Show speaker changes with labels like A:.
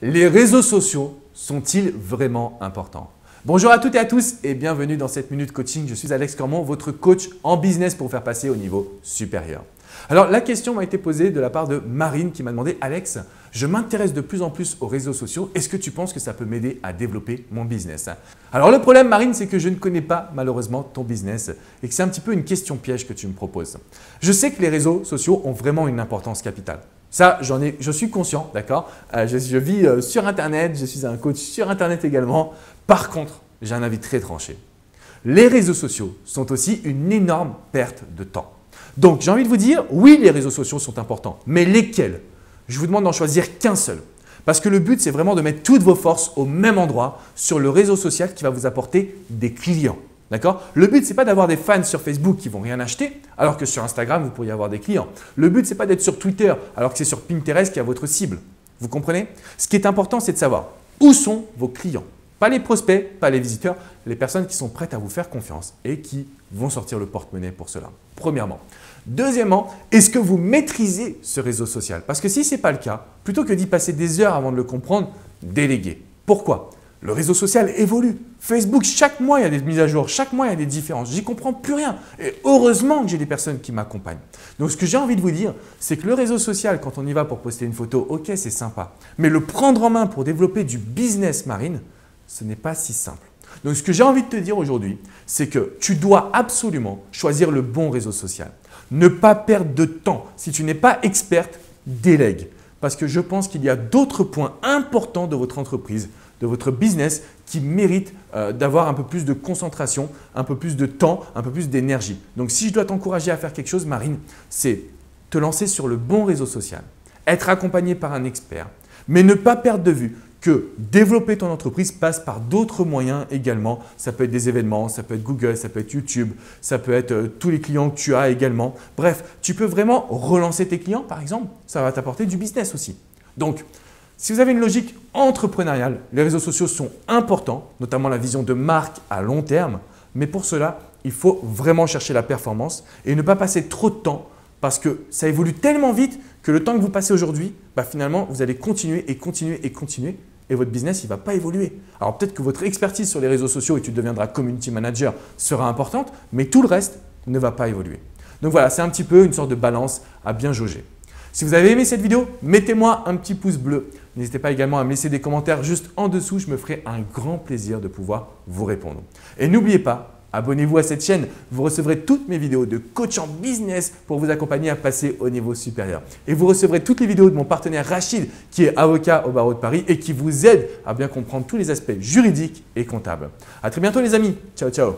A: Les réseaux sociaux sont-ils vraiment importants? Bonjour à toutes et à tous et bienvenue dans cette Minute Coaching. Je suis Alex Cormon, votre coach en business pour vous faire passer au niveau supérieur. Alors la question m'a été posée de la part de Marine qui m'a demandé « Alex, je m'intéresse de plus en plus aux réseaux sociaux. Est-ce que tu penses que ça peut m'aider à développer mon business ?» Alors le problème Marine, c'est que je ne connais pas malheureusement ton business et que c'est un petit peu une question piège que tu me proposes. Je sais que les réseaux sociaux ont vraiment une importance capitale. Ça, je suis conscient, d'accord? Je vis sur Internet, je suis un coach sur Internet également. Par contre, j'ai un avis très tranché. Les réseaux sociaux sont aussi une énorme perte de temps. Donc, j'ai envie de vous dire, oui, les réseaux sociaux sont importants, mais lesquels? Je vous demande d'en choisir qu'un seul. Parce que le but, c'est vraiment de mettre toutes vos forces au même endroit sur le réseau social qui va vous apporter des clients. D'accord? Le but, ce n'est pas d'avoir des fans sur Facebook qui ne vont rien acheter, alors que sur Instagram, vous pourriez avoir des clients. Le but, ce n'est pas d'être sur Twitter, alors que c'est sur Pinterest qui a votre cible. Vous comprenez? Ce qui est important, c'est de savoir où sont vos clients. Pas les prospects, pas les visiteurs, les personnes qui sont prêtes à vous faire confiance et qui vont sortir le porte-monnaie pour cela. Premièrement. Deuxièmement, est-ce que vous maîtrisez ce réseau social? Parce que si ce n'est pas le cas, plutôt que d'y passer des heures avant de le comprendre, déléguez. Pourquoi? Le réseau social évolue. Facebook, chaque mois, il y a des mises à jour. Chaque mois, il y a des différences. J'y comprends plus rien. Et heureusement que j'ai des personnes qui m'accompagnent. Donc, ce que j'ai envie de vous dire, c'est que le réseau social, quand on y va pour poster une photo, ok, c'est sympa. Mais le prendre en main pour développer du business Marine, ce n'est pas si simple. Donc, ce que j'ai envie de te dire aujourd'hui, c'est que tu dois absolument choisir le bon réseau social. Ne pas perdre de temps. Si tu n'es pas experte, délègue. Parce que je pense qu'il y a d'autres points importants de votre entreprise, de votre business qui méritent d'avoir un peu plus de concentration, un peu plus de temps, un peu plus d'énergie. Donc, si je dois t'encourager à faire quelque chose, Marine, c'est te lancer sur le bon réseau social, être accompagné par un expert, mais ne pas perdre de vue que développer ton entreprise passe par d'autres moyens également. Ça peut être des événements, ça peut être Google, ça peut être YouTube, ça peut être tous les clients que tu as également. Bref, tu peux vraiment relancer tes clients par exemple. Ça va t'apporter du business aussi. Donc, si vous avez une logique entrepreneuriale, les réseaux sociaux sont importants, notamment la vision de marque à long terme. Mais pour cela, il faut vraiment chercher la performance et ne pas passer trop de temps parce que ça évolue tellement vite que le temps que vous passez aujourd'hui, finalement, vous allez continuer et continuer et continuer et votre business, il ne va pas évoluer. Alors peut-être que votre expertise sur les réseaux sociaux et tu deviendras community manager sera importante, mais tout le reste ne va pas évoluer. Donc voilà, c'est un petit peu une sorte de balance à bien jauger. Si vous avez aimé cette vidéo, mettez-moi un petit pouce bleu. N'hésitez pas également à me laisser des commentaires juste en dessous. Je me ferai un grand plaisir de pouvoir vous répondre. Et n'oubliez pas, abonnez-vous à cette chaîne. Vous recevrez toutes mes vidéos de coach en business pour vous accompagner à passer au niveau supérieur. Et vous recevrez toutes les vidéos de mon partenaire Rachid qui est avocat au barreau de Paris et qui vous aide à bien comprendre tous les aspects juridiques et comptables. À très bientôt les amis. Ciao, ciao.